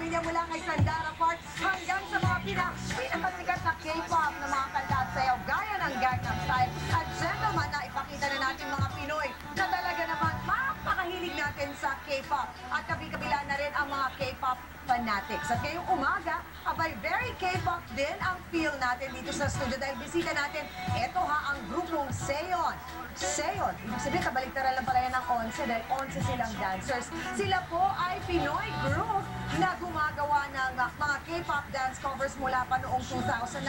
kapamilya mula kay Sandara Park hanggang sa mga pinakasikat na K-pop na mga kanta at sayaw gaya ng Gangnam Style at Gentleman na ipakita na natin mga Pinoy na talaga naman mapakahilig natin sa K-pop at kabila na rin ang mga K-pop fanatics. At ngayong umaga, abay very K-pop din ang feel natin dito sa studio dahil bisita natin, eto ha, ang grupong Seon. Seon, ibig sabihin, kabaliktaran lang pala yan ng 11 dahil 11 silang dancers. Sila po ay Pinoy group na gumagawa ng mga K-pop dance covers mula pa noong 2009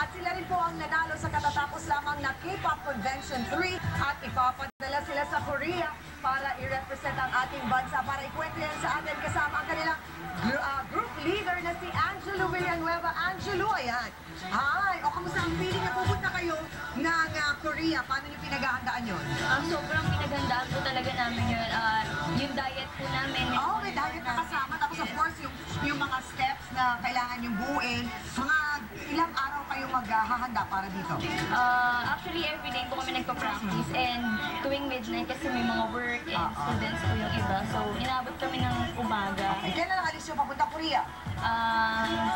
at sila rin po ang nanalo sa katatapos lamang na K-pop Convention 3 at ipapadala sila sa Korea para i-represent ang ating bansa. Para ikwento yan sa atin kasama ang kanilang group leader na si Angelo Villanueva. Angelo, ayan. Hi! O, kamusta ang feeling na pupunta kayo ng Korea? Paano nyo pinaghahandaan yun? Sobrang pinaghandaan po talaga namin yun. Yung diet po namin. Oo, may diet na kasama. Tapos of course, yung mga steps na kailangan yung buuin. Mga ilang araw kayo maghahanda para dito? Actually, everyday po kami nagpa-practice and tuwing midnight kasi may mga work and students po yung iba. So, inabot kami ng umaga. Okay, kailan lang alis yung papunta Korea?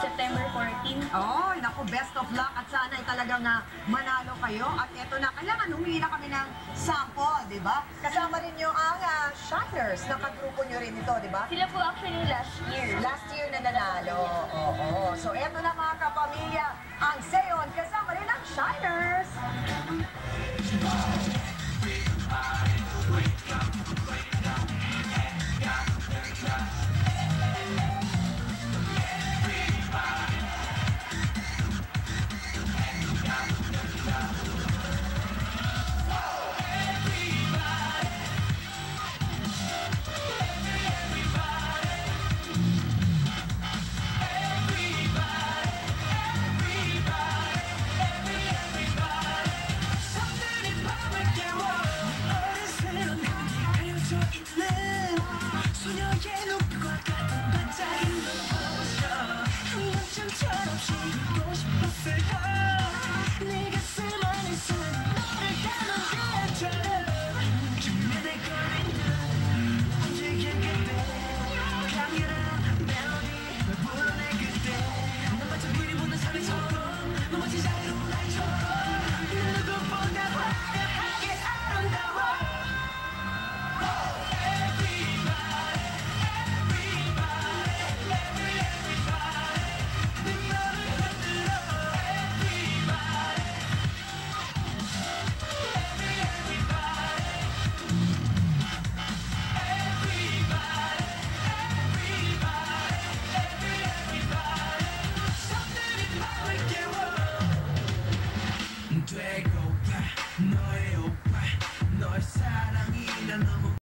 September 14. Oh, naku, best of luck at sana ay talagang manalo kayo. At eto na, kailangan humingi na kami ng sample, di ba? Kasama rin nyo ang Shiners, nakagrupo nyo rin ito, di ba? Sila po actually last year. Last year na nanalo. Oo. So eto na mga kapamilya, ang Seon, kasama rin ang Shiners.